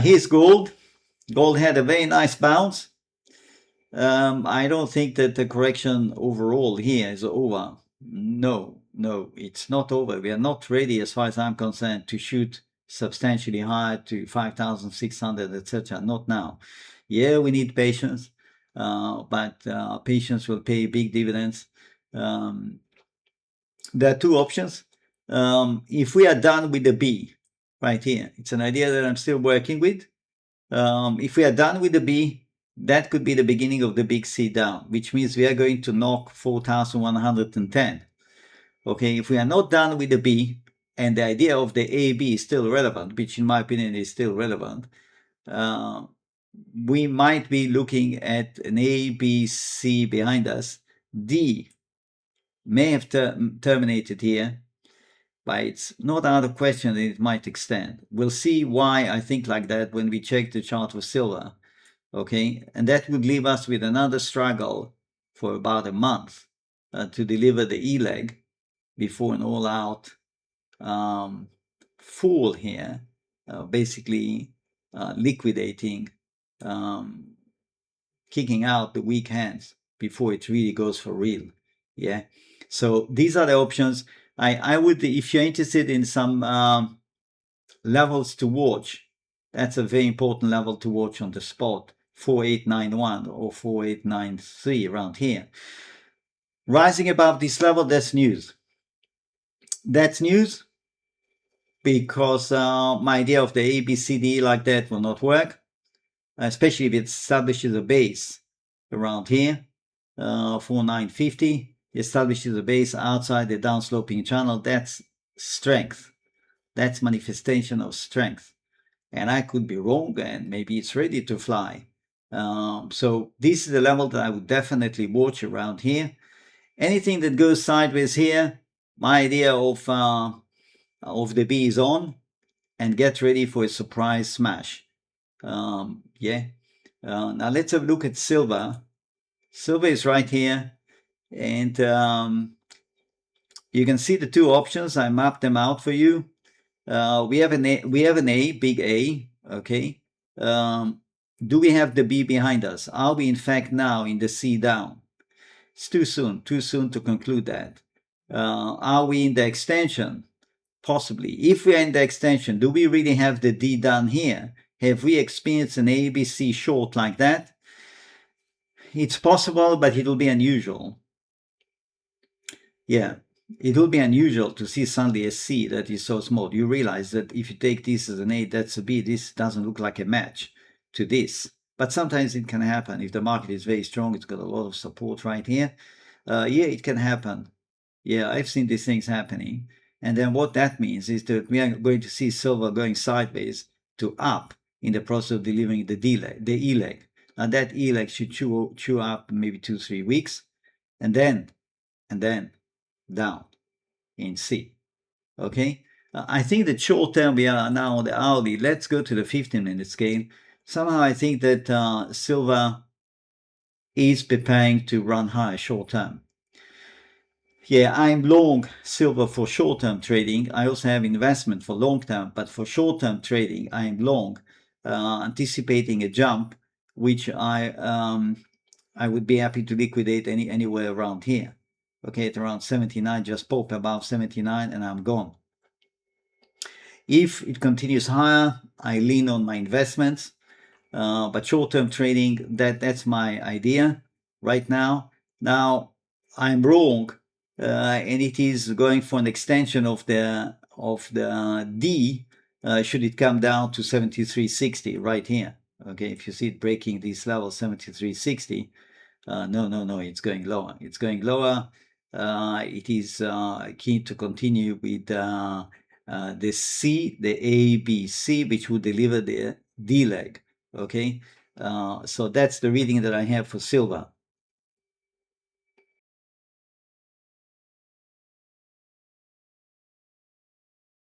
Here's gold. Gold had a very nice bounce. I don't think that the correction overall here is over. No, it's not over. We are not ready, as far as I'm concerned, to shoot substantially higher to 5,600, etc. Not now. Yeah, we need patience, but patience will pay big dividends. There are two options. If we are done with the B right here, it's an idea that I'm still working with. If we are done with the B, that could be the beginning of the big C down, which means we are going to knock 4,110. Okay, if we are not done with the B, and the idea of the AB is still relevant, which in my opinion is still relevant, we might be looking at an A, B, C behind us. D may have terminated here, but it's not out of question that it might extend. We'll see why I think like that when we check the chart for silver. Okay, and that would leave us with another struggle for about a month to deliver the E leg before an all-out fall here, basically liquidating, kicking out the weak hands before it really goes for real. Yeah, so these are the options. I would, if you're interested in some levels to watch, that's a very important level to watch on the spot. 4891 or 4893 around here. Rising above this level, that's news. That's news because my idea of the ABCD like that will not work, especially if it establishes a base around here, 4950, establishes a base outside the downsloping channel. That's strength. That's manifestation of strength. And I could be wrong, and maybe it's ready to fly. So this is the level that I would definitely watch around here. Anything that goes sideways here, my idea of the B is on, and get ready for a surprise smash. Yeah. Now let's have a look at silver. Silver is right here, and you can see the two options. I mapped them out for you. We have an A, big A. Okay. Do we have the B behind us? Are we in fact now in the C down? It's too soon to conclude that. Are we in the extension? Possibly. If we are in the extension, do we really have the D down here? Have we experienced an ABC short like that? It's possible, but it will be unusual. Yeah, it will be unusual to see suddenly a C that is so small. You realize that if you take this as an A, that's a B. This doesn't look like a match to this. But sometimes it can happen. If the market is very strong, it's got a lot of support right here. Yeah, it can happen. Yeah, I've seen these things happening. And then what that means is that we are going to see silver going sideways to up in the process of delivering the E leg. Now that E leg should chew up maybe 2-3 weeks, and then down in C. Okay, I think that short term we are now on the hourly. Let's go to the 15-minute scale. Somehow I think that silver is preparing to run high short term. Yeah, I'm long silver for short-term trading. I also have investment for long-term, but for short-term trading, I'm long, anticipating a jump, which I would be happy to liquidate anywhere around here. Okay, at around 79, just pop above 79, and I'm gone. If it continues higher, I lean on my investments, but short-term trading, that's my idea right now. Now, I'm wrong. And it is going for an extension of the D, should it come down to 73.60 right here. Okay, if you see it breaking these levels, 73.60, no, it's going lower. It's going lower. It is keen to continue with the C, the A, B, C, which would deliver the D leg. Okay, so that's the reading that I have for silver.